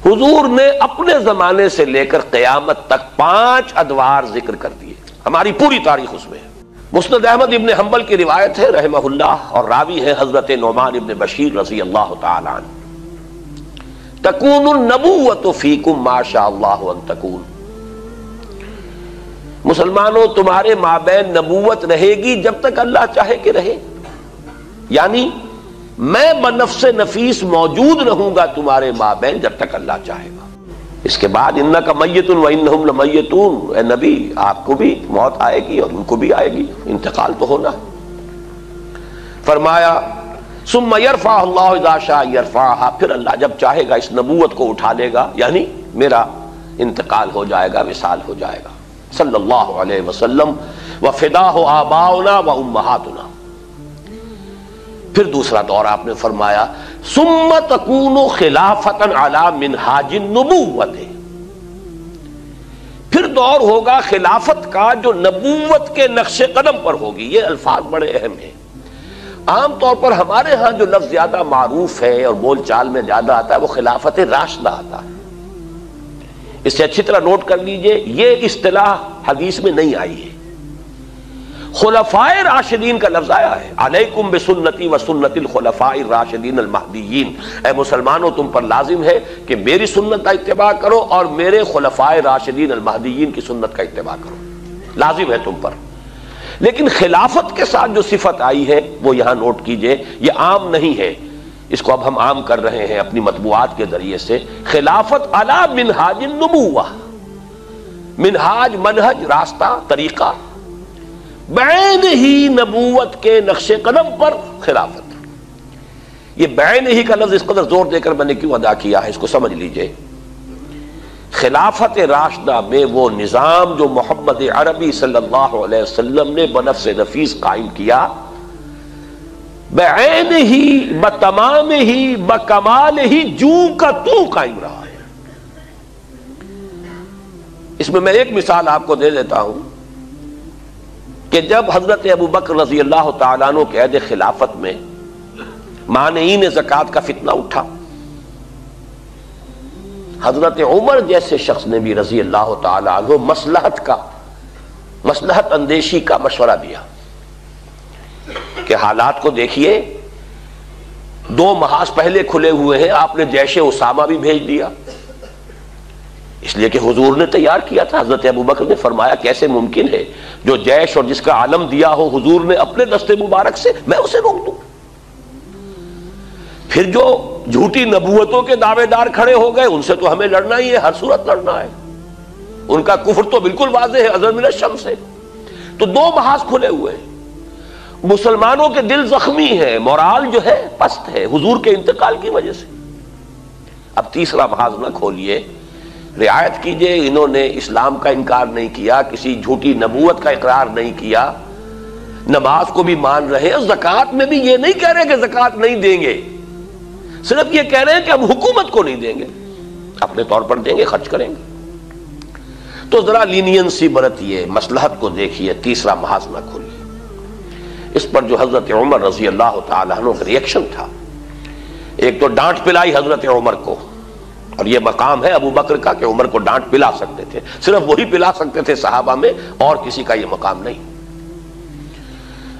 حضور نے اپنے زمانے سے لے کر قیامت تک 5 ادوار ذکر کر دیے، ہماری پوری تاریخ اس میں ہے۔ مسند احمد ابن حنبل کی روایت ہے رحمہ اللہ، اور راوی ہے حضرت نعمان ابن بشیر رضی اللہ تعالی عنہ، تکون النبوۃ فیکم ما شاء اللہ ان تکون، مسلمانوں تمہارے مابین نبوت رہے گی جب تک اللہ چاہے کہ رہے، یعنی میں بنفس نفیس موجود رہوں گا تمہارے مابین جب تک اللہ چاہے گا۔ اس کے بعد انک میت وانہم لمیتون، اے نبی آپ کو بھی موت آئے گی اور ان کو بھی آئے گی، انتقال تو ہونا۔ فرمایا ثم یرفع اللہ اذا شاء یرفعها، پھر اللہ جب چاہے گا اس نبوت کو اٹھا لے گا، یعنی میرا انتقال ہو جائے گا، وصال ہو جائے گا صلی اللہ علیہ وسلم، وفداہ آباؤنا و امہاتنا۔ پھر دوسرا دور آپ نے فرمایا ثم تکون خلافتا علی منہاج النبوۃ، پھر دور ہوگا خلافت کا جو نبوت کے نقش قدم پر ہوگی۔ یہ الفاظ بڑے اہم ہیں، عام طور پر ہمارے ہاں جو لفظ زیادہ معروف ہے اور بول چال میں زیادہ آتا ہے وہ خلافت راشدہ آتا ہے۔ اس سے اچھی طرح نوٹ کر لیجئے یہ اصطلاح حدیث میں نہیں آئی ہے، خلفائے راشدین کا لفظ آیا ہے، علیکم بسنتی و سنت الخلفاء الراشدین المہدیین، اے مسلمانوں تم پر لازم ہے کہ میری سنت کا اتباع کرو اور میرے خلفائے راشدین المہدیین کی سنت کا اتباع کرو، لازم ہے تم پر۔ لیکن خلافت کے ساتھ جو صفت آئی ہے وہ یہاں نوٹ کیجئے، یہ عام نہیں ہے، اس کو اب ہم عام کر رہے ہیں اپنی مطبوعات کے ذریعے سے۔ خلافت علی منہاج النبوہ، منہاج منہج راستہ طریقہ، بعین ہی نبوت کے نقش قدم پر خلافت۔ یہ بعین ہی کا لفظ اس قدر زور دے کر میں نے کیوں ادا کیا ہے اس کو سمجھ لیجئے۔ خلافت راشدہ میں وہ نظام جو محمد عربی صلی اللہ علیہ وسلم نے بنفس نفیس قائم کیا، بعین ہی بتمام ہی بکمال ہی جو کا تو قائم رہا ہے۔ اس میں ایک مثال آپ کو دے دیتا ہوں کہ جب حضرت ابو بکر رضی اللہ تعالیٰ عنہ کے عہد خلافت میں مانعین زکوٰۃ کا فتنہ اٹھا، حضرت عمر جیسے شخص نے بھی رضی اللہ تعالیٰ عنہ مصلحت اندیشی کا مشورہ دیا کہ حالات کو دیکھیے، 2 محاذ پہلے کھلے ہوئے ہیں، آپ نے جیش اسامہ بھی بھیج دیا، اس لیے کہ حضور نے تیار کیا تھا۔ حضرت ابو بکر نے فرمایا کیسے ممکن ہے جو جیش اور جس کا علم دیا ہو حضور نے اپنے دست مبارک سے، میں اسے روک دوں؟ پھر جو جھوٹی نبوتوں کے دعوے دار کھڑے ہو گئے ان سے تو ہمیں لڑنا ہی ہے، ہر صورت لڑنا ہے، ان کا کفر تو بالکل واضح ہے، ازہر من الشمس ہے۔ تو 2 محاذ کھلے ہوئے ہیں، مسلمانوں کے دل زخمی ہے، مورال جو ہے پست ہے حضور کے انتقال کی وجہ سے۔ اب تیسرا محاذ نہ کھولیے، رعایت کیجئے، انہوں نے اسلام کا انکار نہیں کیا، کسی جھوٹی نبوت کا اقرار نہیں کیا، نماز کو بھی مان رہے ہیں، زکوٰۃ میں بھی یہ نہیں کہہ رہے کہ زکوٰۃ نہیں دیں گے، صرف یہ کہہ رہے ہیں کہ ہم حکومت کو نہیں دیں گے، اپنے طور پر دیں گے، خرچ کریں گے۔ تو ذرا لینینسی برتیے، مصلحت کو دیکھیے، تیسرا محاذ نہ کھولیے۔ اس پر جو حضرت عمر رضی اللہ تعالیٰ عنہ کا ریئیکشن تھا، ایک تو ڈانٹ پلائی حضرت عمر کو، اور یہ مقام ہے ابو بکر کا کہ عمر کو ڈانٹ پلا سکتے تھے، صرف وہی پلا سکتے تھے صحابہ میں، اور کسی کا یہ مقام نہیں۔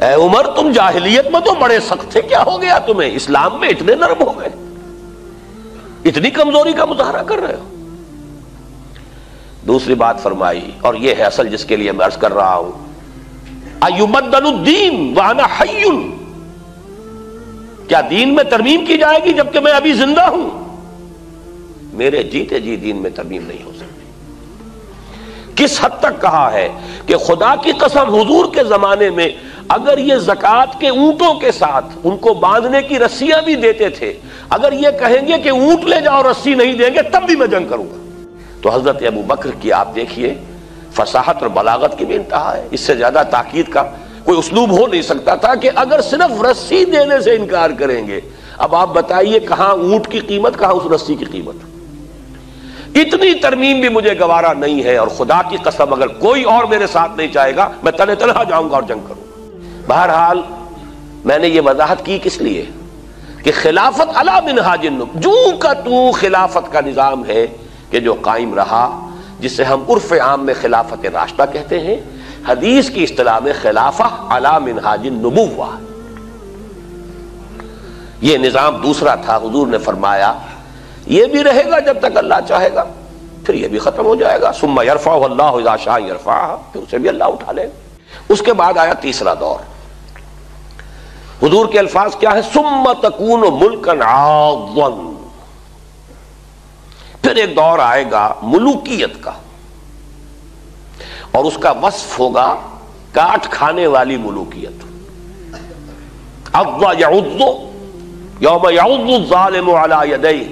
اے عمر تم جاہلیت میں تو بڑے سخت تھے، کیا ہو گیا تمہیں؟ اسلام میں اتنے نرم ہو گئے، اتنی کمزوری کا مظاہرہ کر رہے ہو۔ دوسری بات فرمائی، اور یہ ہے اصل جس کے لیے میں عرض کر رہا ہوں، ایبدل الدین وانا حی، کیا دین میں ترمیم کی جائے گی جبکہ میں ابھی زندہ ہوں؟ میرے جیتے جی دین میں ترمیم نہیں ہو سکتی۔ کس حد تک کہا ہے کہ خدا کی قسم حضور کے زمانے میں اگر یہ زکوٰۃ کے اونٹوں کے ساتھ ان کو باندھنے کی رسیاں بھی دیتے تھے، اگر یہ کہیں گے کہ اونٹ لے جاؤ رسی نہیں دیں گے تب بھی میں جنگ کروں گا۔ تو حضرت ابو بکر کی آپ دیکھیے فصاحت اور بلاغت کی بھی انتہا ہے، اس سے زیادہ تاکید کا کوئی اسلوب ہو نہیں سکتا تھا کہ اگر صرف رسی دینے سے انکار کریں گے، اب آپ بتائیے کہاں اونٹ کی قیمت، کہاں اس رسی کی قیمت؟ اتنی ترمیم بھی مجھے گوارا نہیں ہے، اور خدا کی قسم اگر کوئی اور میرے ساتھ نہیں چاہے گا میں تنہ تنہا جاؤں گا اور جنگ کروں گا۔ بہرحال میں نے یہ وضاحت کی کس لیے؟ کہ خلافت علی منہاج النبوہ، جو کا تو خلافت کا نظام ہے کہ جو قائم رہا، جسے ہم عرف عام میں خلافت راشدہ کہتے ہیں، حدیث کی اصطلاح میں خلافہ علی منہاج النبوہ، یہ نظام دوسرا تھا۔ حضور نے فرمایا یہ بھی رہے گا جب تک اللہ چاہے گا، پھر یہ بھی ختم ہو جائے گا۔ ثم یرفع اللہ اذا شاء یرفع، پھر اسے بھی اللہ اٹھا لے گا۔ اس کے بعد آیا تیسرا دور۔ حضور کے الفاظ کیا ہے؟ ثم تکون ملکا عاضا، پھر ایک دور آئے گا ملوکیت کا، اور اس کا وصف ہوگا کاٹ کھانے والی ملوکیت۔ عض یعض یوم یعض الظالم علی یدیہ،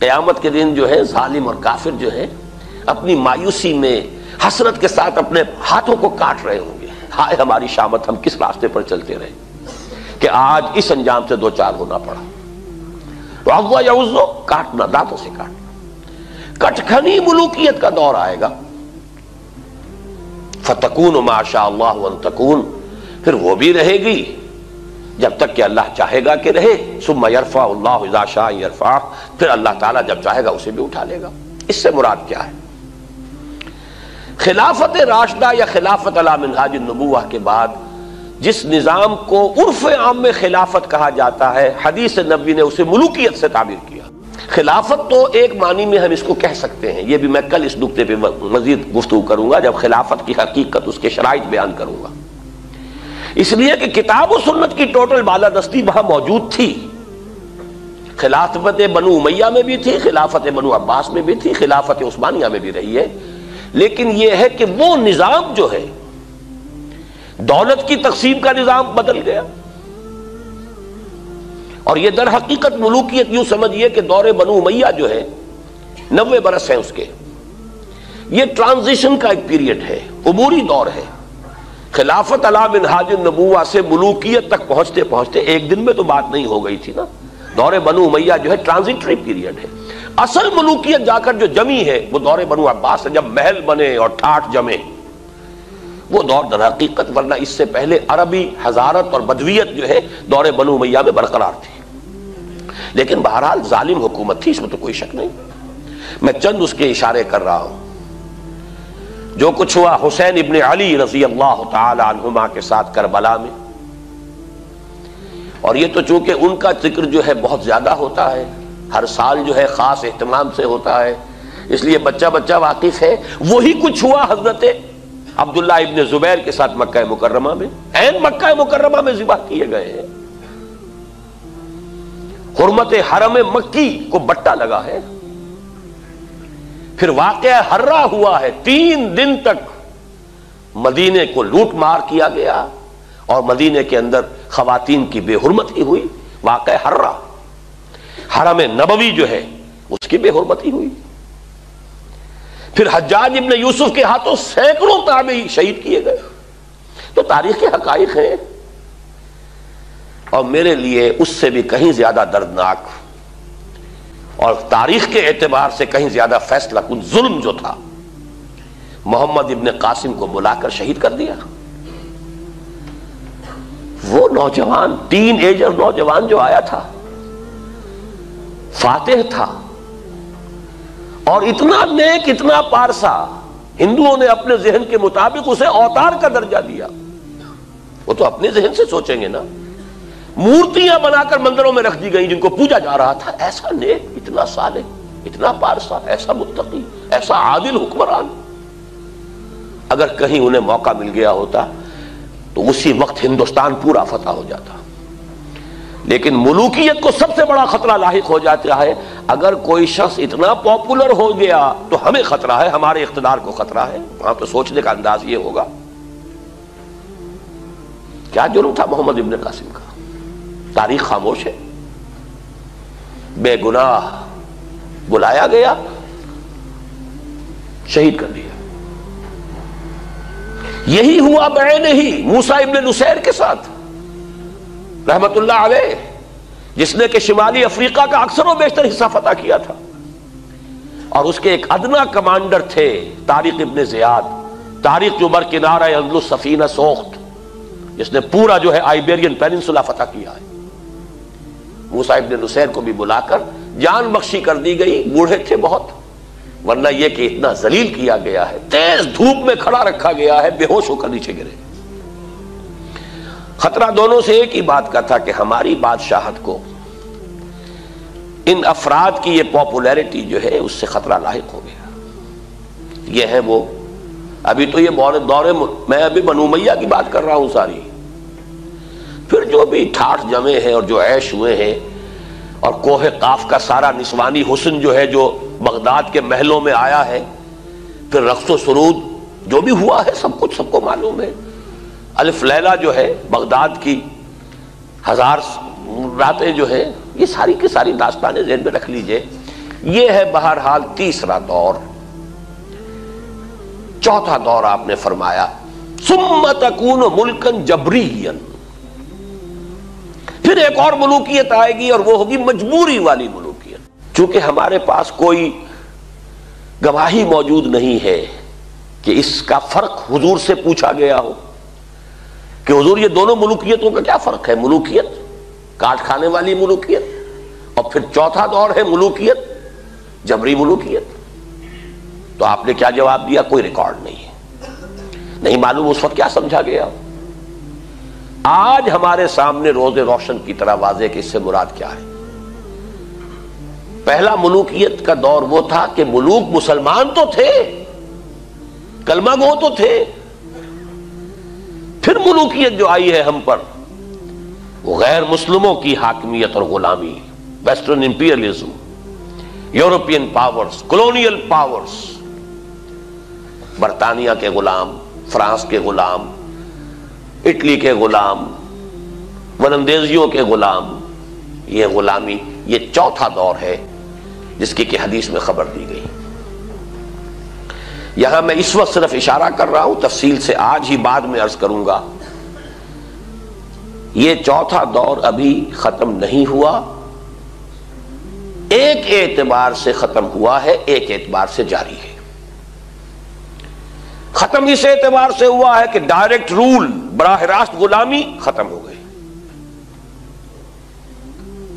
قیامت کے دن جو ہے ظالم اور کافر جو ہے اپنی مایوسی میں حسرت کے ساتھ اپنے ہاتھوں کو کاٹ رہے ہوں گے، ہائے ہماری شامت، ہم کس راستے پر چلتے رہے کہ آج اس انجام سے دو چار ہونا پڑا۔ تو عض یعض، کاٹنا، دانتوں سے کاٹنا، کٹکھنی ملوکیت کا دور آئے گا۔ فتکون ما شاء اللہ ان تکون، پھر وہ بھی رہے گی جب تک کہ اللہ چاہے گا کہ رہے۔ ثم یرفع اللہ اذا شاء یرفع، پھر اللہ تعالیٰ جب چاہے گا اسے بھی اٹھا لے گا۔ اس سے مراد کیا ہے؟ خلافت راشدہ یا خلافت علی منہاج النبوہ کے بعد جس نظام کو عرف عام میں خلافت کہا جاتا ہے، حدیث نبوی نے اسے ملوکیت سے تعبیر کیا۔ خلافت تو ایک معنی میں ہم اس کو کہہ سکتے ہیں، یہ بھی میں کل اس نقطے پہ مزید گفتگو کروں گا جب خلافت کی حقیقت، اس کے شرائط بیان کروں گا، اس لیے کہ کتاب و سنت کی ٹوٹل بالادستی وہاں موجود تھی۔ خلافت بنو امیہ میں بھی تھی، خلافت بنو عباس میں بھی تھی، خلافت عثمانیہ میں بھی رہی ہے، لیکن یہ ہے کہ وہ نظام جو ہے دولت کی تقسیم کا نظام بدل گیا، اور یہ در حقیقت ملوکیت یوں سمجھیے کہ دور بنو امیہ جو ہے 90 برس ہیں اس کے، یہ ٹرانزیشن کا ایک پیریڈ ہے، عبوری دور ہے۔ خلافت علی منہاج النبوہ سے ملوکیت تک پہنچتے پہنچتے ایک دن میں تو بات نہیں ہو گئی تھی نا۔ دور بنو امیہ جو ہے ٹرانزیٹری پیریڈ ہے، اصل ملوکیت جا کر جو جمی ہے وہ دور بنو عباس سے، جب محل بنے اور ٹھاٹ جمے، وہ دور در حقیقت، ورنہ اس سے پہلے عربی حضارت اور بدویت جو ہے دور بنو امیہ میں برقرار تھی۔ لیکن بہرحال ظالم حکومت تھی، اس میں تو کوئی شک نہیں، میں چند اس کے اشارے کر رہا ہوں۔ جو کچھ ہوا حسین ابن علی رضی اللہ تعالی عنہما کے ساتھ کربلا میں، اور یہ تو چونکہ ان کا ذکر جو ہے بہت زیادہ ہوتا ہے، ہر سال جو ہے خاص اہتمام سے ہوتا ہے، اس لیے بچہ بچہ واقف ہے۔ وہی کچھ ہوا حضرت عبداللہ ابن زبیر کے ساتھ مکہ مکرمہ میں، عین مکہ مکرمہ میں ذبح کیے گئے ہیں، حرمت حرم مکی کو بٹا لگا ہے۔ پھر واقعہ ہررا ہوا ہے، 3 دن تک مدینے کو لوٹ مار کیا گیا، اور مدینے کے اندر خواتین کی بے حرمتی ہوئی، واقعہ ہررا۔ حرم نبوی جو ہے اس کی بے حرمتی ہوئی۔ پھر حجاج ابن یوسف کے ہاتھوں سینکڑوں تابعی شہید کیے گئے۔ تو تاریخ کے حقائق ہیں، اور میرے لیے اس سے بھی کہیں زیادہ دردناک اور تاریخ کے اعتبار سے کہیں زیادہ فیصلہ کن ظلم جو تھا، محمد ابن قاسم کو بلا کر شہید کر دیا۔ وہ نوجوان، ٹین ایجر نوجوان جو آیا تھا، فاتح تھا، اور اتنا نیک، اتنا پارسا، ہندوؤں نے اپنے ذہن کے مطابق اسے اوتار کا درجہ دیا۔ وہ تو اپنے ذہن سے سوچیں گے نا، مورتیاں بنا کر مندروں میں رکھ دی گئیں جن کو پوجا جا رہا تھا۔ ایسا نیک، اتنا صالح، اتنا پارسا، ایسا متقی، ایسا عادل حکمران، اگر کہیں انہیں موقع مل گیا ہوتا تو اسی وقت ہندوستان پورا فتح ہو جاتا۔ لیکن ملوکیت کو سب سے بڑا خطرہ لاحق ہو جاتا ہے اگر کوئی شخص اتنا پاپولر ہو گیا تو ہمیں خطرہ ہے، ہمارے اقتدار کو خطرہ ہے۔ وہاں تو سوچنے کا انداز یہ ہوگا کیا جرم تھا محمد ابن قاسم کا، تاریخ خاموش ہے، بے گناہ بلایا گیا، شہید کر دیا۔ یہی ہوا بعینہ ہی موسیٰ ابن نصیر کے ساتھ رحمت اللہ علیہ، جس نے کہ شمالی افریقہ کا اکثر و بیشتر حصہ فتح کیا تھا، اور اس کے ایک ادنا کمانڈر تھے طارق ابن زیاد، طارق جو بر کنارہ اندلس سفینہ سوخت، جس نے پورا جو ہے آئیبیرین پیننسولا فتح کیا ہے۔ موسیٰ ابن نصیر کو بھی بلا کر جان بخشی کر دی گئی، بوڑھے تھے بہت، ورنہ یہ کہ اتنا ذلیل کیا گیا ہے، تیز دھوپ میں کھڑا رکھا گیا ہے، بے ہوش ہو کر نیچے گرے۔ خطرہ دونوں سے ایک ہی بات کا تھا کہ ہماری بادشاہت کو ان افراد کی یہ پاپولیرٹی جو ہے اس سے خطرہ لاحق ہو گیا۔ یہ ہے وہ، ابھی تو یہ دور میں ابھی بنو امیہ کی بات کر رہا ہوں ساری، پھر جو بھی ٹھاٹھ جمے ہیں اور جو عیش ہوئے ہیں، اور کوہ قاف کا سارا نسوانی حسن جو ہے جو بغداد کے محلوں میں آیا ہے، پھر رقص و سرود جو بھی ہوا ہے، سب کچھ سب کو معلوم ہے۔ الف لیلہ جو ہے بغداد کی 1000 راتیں جو ہے، یہ ساری کی ساری داستانیں ذہن میں رکھ لیجئے۔ یہ ہے بہرحال تیسرا دور۔ چوتھا دور آپ نے فرمایا ثم تکون ملکا جبریا، پھر ایک اور ملوکیت آئے گی اور وہ ہوگی مجبوری والی ملوکیت۔ چونکہ ہمارے پاس کوئی گواہی موجود نہیں ہے کہ اس کا فرق حضور سے پوچھا گیا ہو کہ حضور یہ دونوں ملوکیتوں کا کیا فرق ہے، ملوکیت کاٹ کھانے والی ملوکیت اور پھر چوتھا دور ہے ملوکیت جبری ملوکیت۔ تو آپ نے کیا جواب دیا؟ کوئی ریکارڈ نہیں ہے، نہیں معلوم اس وقت کیا سمجھا گیا۔ آج ہمارے سامنے روز روشن کی طرح واضح کہ اس سے مراد کیا ہے۔ پہلا ملوکیت کا دور وہ تھا کہ ملوک مسلمان تو تھے، کلمہ گو تو تھے، پھر ملوکیت جو آئی ہے ہم پر وہ غیر مسلموں کی حاکمیت اور غلامی، western imperialism, European powers, colonial powers, برطانیہ کے غلام، فرانس کے غلام، اٹلی کے غلام، ولندیزیوں کے غلام، یہ غلامی، یہ چوتھا دور ہے جس کی کہ حدیث میں خبر دی گئی۔ یہاں میں اس وقت صرف اشارہ کر رہا ہوں، تفصیل سے آج ہی بعد میں عرض کروں گا۔ یہ چوتھا دور ابھی ختم نہیں ہوا، ایک اعتبار سے ختم ہوا ہے، ایک اعتبار سے جاری ہے۔ ختم اس اعتبار سے ہوا ہے کہ ڈائریکٹ رول، براہ راست غلامی ختم ہو گئی،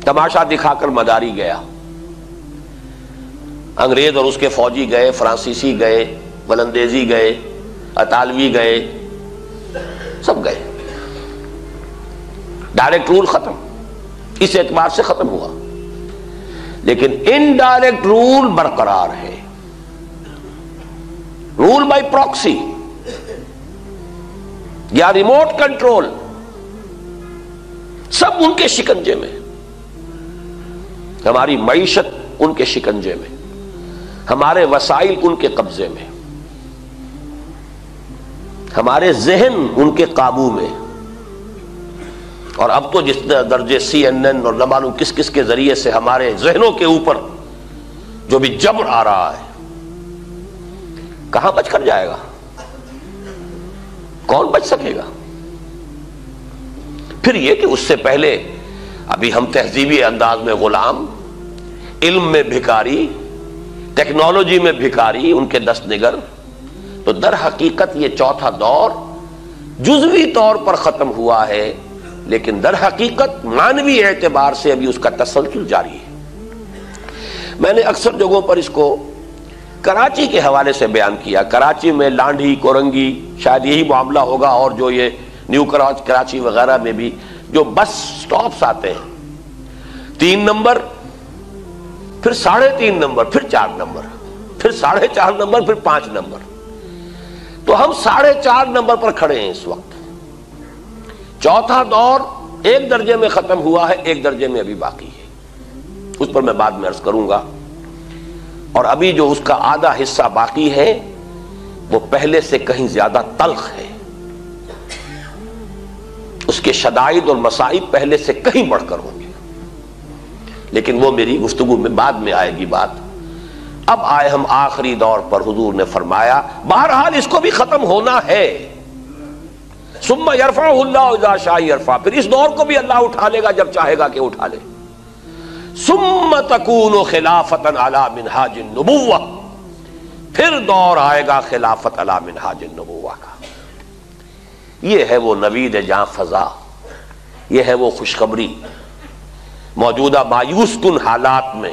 تماشا دکھا کر مداری گیا، انگریز اور اس کے فوجی گئے، فرانسیسی گئے، ولندیزی گئے، اطالوی گئے، سب گئے، ڈائریکٹ رول ختم، اس اعتبار سے ختم ہوا۔ لیکن انڈائریکٹ رول برقرار ہے، رول بائی پراکسی یا ریموٹ کنٹرول، سب ان کے شکنجے میں، ہماری معیشت ان کے شکنجے میں، ہمارے وسائل ان کے قبضے میں، ہمارے ذہن ان کے قابو میں، اور اب تو جس درجے CNN اور نہ معلوم کس کس کے ذریعے سے ہمارے ذہنوں کے اوپر جو بھی جبر آ رہا ہے، کہاں بچ کر جائے گا؟ کون بچ سکے گا؟ پھر یہ کہ اس سے پہلے ابھی ہم تہذیبی انداز میں غلام، علم میں بھکاری، ٹیکنالوجی میں بھکاری، ان کے دست نگر۔ تو در حقیقت یہ چوتھا دور جزوی طور پر ختم ہوا ہے، لیکن در حقیقت معنوی اعتبار سے ابھی اس کا تسلسل جاری ہے۔ میں نے اکثر جگہوں پر اس کو کراچی کے حوالے سے بیان کیا۔ کراچی میں لانڈھی، کورنگی، شاید یہی معاملہ ہوگا، اور جو یہ نیو کراچی وغیرہ میں بھی جو بس سٹاپس آتے ہیں، 3 نمبر، پھر 3.5 نمبر، پھر 4 نمبر، پھر 4.5 نمبر، پھر 5 نمبر۔ تو ہم 4.5 نمبر پر کھڑے ہیں اس وقت۔ چوتھا دور ایک درجے میں ختم ہوا ہے، ایک درجے میں ابھی باقی ہے، اس پر میں بعد میں عرض کروں گا۔ اور ابھی جو اس کا آدھا حصہ باقی ہے وہ پہلے سے کہیں زیادہ تلخ ہے، اس کے شدائد اور مصائب پہلے سے کہیں بڑھ کر ہوں گے، لیکن وہ میری گفتگو میں بعد میں آئے گی بات۔ اب آئے ہم آخری دور پر، حضور نے فرمایا بہرحال اس کو بھی ختم ہونا ہے۔ ثم یرفعہ اللہ اذا شاء یرفع، پھر اس دور کو بھی اللہ اٹھا لے گا جب چاہے گا کہ اٹھا لے۔ ثم تکون خلافتا علی منہاج النبوہ، پھر دور آئے گا خلافت علی منہاج النبوہ کا۔ یہ ہے وہ نوید جاں فضا، یہ ہے وہ خوشخبری موجودہ مایوس کن حالات میں